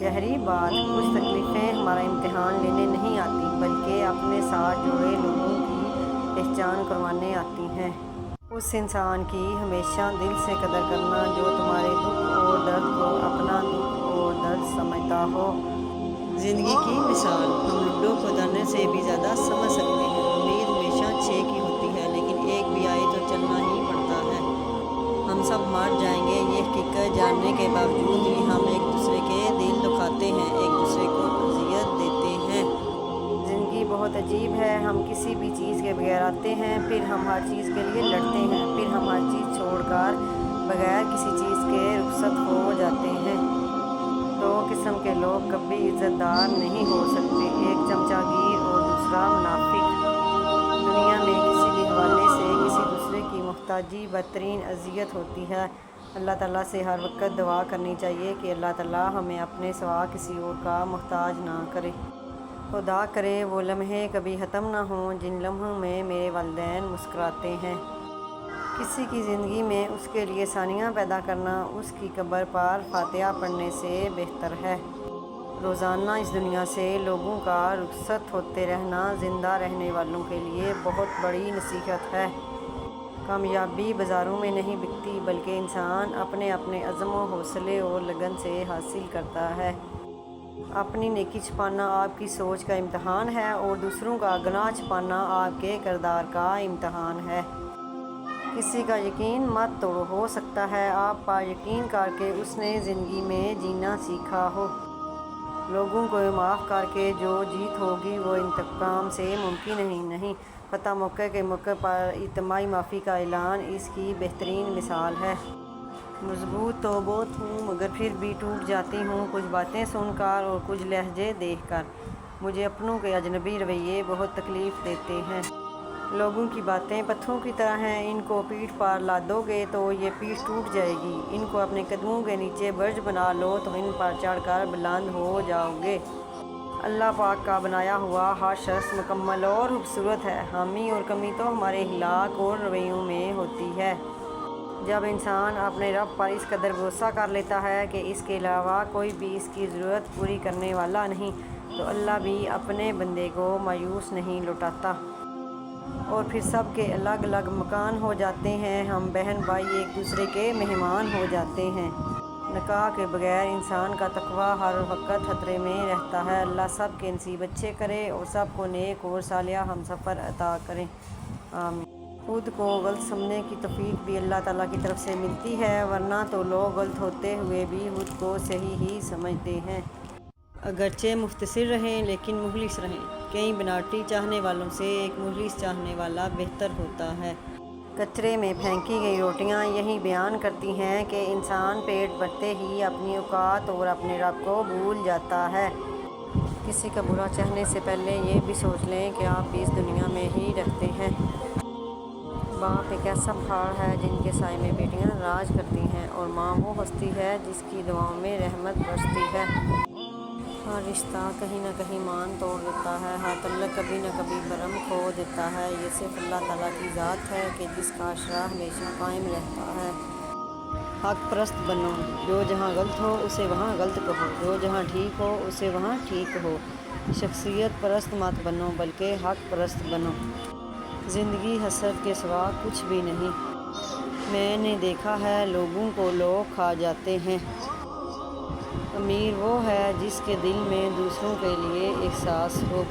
گہری بات، کچھ تکلیفیں ہمارا امتحان لینے نہیں آتی بلکہ اپنے ساتھ جڑے لوگوں کی پہچان کروانے آتی ہیں۔ اس انسان کی ہمیشہ دل سے قدر کرنا جو تمہارے دکھ اور درد کو اپنا دکھ اور درد سمجھتا ہو۔ زندگی کی مثال، ہم لڈو کو دانے سے بھی زیادہ سمجھ سکتے ہیں۔ امید ہمیشہ 6 کی ہوتی ہے لیکن ایک بھی آئے تو چلنا ہی پڑتا ہے۔ ہم سب مر جائیں گے، یہ حقیقت جاننے کے باوجود بھی ہم ایک دوسرے کے دل دکھاتے ہیں، ایک دوسرے کو اذیت دیتے ہیں۔ زندگی بہت عجیب ہے، ہم کسی بھی چیز کے بغیر آتے ہیں، پھر ہم ہر چیز کے لیے لڑتے ہیں، پھر ہم ہر چیز چھوڑ کر بغیر کسی چیز کے رخصت ہو جاتے ہیں۔ دو قسم کے لوگ کبھی عزت دار نہیں ہو سکتے، ایک چمچہ گیر اور دوسرا منافق۔ دنیا میں کسی بھی حوالے سے کسی دوسرے کی محتاجی بدترین اذیت ہوتی ہے۔ اللہ تعالیٰ سے ہر وقت دعا کرنی چاہیے کہ اللہ تعالیٰ ہمیں اپنے سوا کسی اور کا محتاج نہ کرے۔ خدا کرے وہ لمحے کبھی ختم نہ ہوں جن لمحوں میں میرے والدین مسکراتے ہیں۔ کسی کی زندگی میں اس کے لیے ثانیہ پیدا کرنا اس کی قبر پر فاتحہ پڑھنے سے بہتر ہے۔ روزانہ اس دنیا سے لوگوں کا رخصت ہوتے رہنا زندہ رہنے والوں کے لیے بہت بڑی نصیحت ہے۔ کامیابی بازاروں میں نہیں بکتی بلکہ انسان اپنے اپنے عزم و حوصلے اور لگن سے حاصل کرتا ہے۔ اپنی نیکی چھپانا آپ کی سوچ کا امتحان ہے اور دوسروں کا گناہ چھپانا آپ کے کردار کا امتحان ہے۔ کسی کا یقین مت توڑو، ہو سکتا ہے آپ پر یقین کر کے اس نے زندگی میں جینا سیکھا ہو۔ لوگوں کو معاف کر کے جو جیت ہوگی وہ انتقام سے ممکن نہیں۔ فتح موقع کے موقع پر اجتماعی معافی کا اعلان اس کی بہترین مثال ہے۔ مضبوط تو بہت ہوں مگر پھر بھی ٹوٹ جاتی ہوں، کچھ باتیں سن کر اور کچھ لہجے دیکھ کر۔ مجھے اپنوں کے اجنبی رویے بہت تکلیف دیتے ہیں۔ لوگوں کی باتیں پتھروں کی طرح ہیں، ان کو پیٹھ پر لادو گے تو یہ پیٹھ ٹوٹ جائے گی، ان کو اپنے قدموں کے نیچے برج بنا لو تو ان پر چڑھ کر بلند ہو جاؤ گے۔ اللہ پاک کا بنایا ہوا ہر شخص مکمل اور خوبصورت ہے، خامی اور کمی تو ہمارے اخلاق اور رویوں میں ہوتی ہے۔ جب انسان اپنے رب پر اس قدر بھروسہ کر لیتا ہے کہ اس کے علاوہ کوئی بھی اس کی ضرورت پوری کرنے والا نہیں، تو اللہ بھی اپنے بندے کو مایوس نہیں لوٹاتا۔ اور پھر سب کے الگ الگ مکان ہو جاتے ہیں، ہم بہن بھائی ایک دوسرے کے مہمان ہو جاتے ہیں۔ نکاح کے بغیر انسان کا تقویٰ ہر وقت خطرے میں رہتا ہے۔ اللہ سب کے نصیب اچھے کرے اور سب کو نیک اور صالح ہمسفر عطا کرے، آمین۔ خود کو غلط سمجھنے کی توفیق بھی اللہ تعالیٰ کی طرف سے ملتی ہے، ورنہ تو لوگ غلط ہوتے ہوئے بھی خود کو صحیح ہی سمجھتے ہیں۔ اگرچہ مختصر رہیں لیکن مخلص رہیں، کئی بناوٹی چاہنے والوں سے ایک مخلص چاہنے والا بہتر ہوتا ہے۔ کچرے میں پھینکی گئی روٹیاں یہی بیان کرتی ہیں کہ انسان پیٹ بھرتے ہی اپنی اوقات اور اپنے رب کو بھول جاتا ہے۔ کسی کا برا چاہنے سے پہلے یہ بھی سوچ لیں کہ آپ بھی اس دنیا میں ہی رہتے ہیں۔ باپ ایک ایسا پہاڑ ہے جن کے سائے میں بیٹیاں راج کرتی ہیں، اور ماں وہ ہستی ہے جس کی دعاؤں میں رحمت برستی ہے۔ ہر رشتہ کہیں نہ کہیں مان توڑ دیتا ہے، ہر تعلق کبھی نہ کبھی بھرم کھو دیتا ہے۔ یہ صرف اللہ تعالیٰ کی ذات ہے کہ جس کا عشرہ ہمیشہ قائم رہتا ہے۔ حق پرست بنو، جو جہاں غلط ہو اسے وہاں غلط کہو، جو جہاں ٹھیک ہو اسے وہاں ٹھیک کہو۔ شخصیت پرست مت بنو بلکہ حق پرست بنو۔ زندگی حسرت کے سوا کچھ بھی نہیں۔ میں نے دیکھا ہے لوگوں کو لوگ کھا جاتے ہیں۔ امیر وہ ہے جس کے دل میں دوسروں کے لیے احساس ہو۔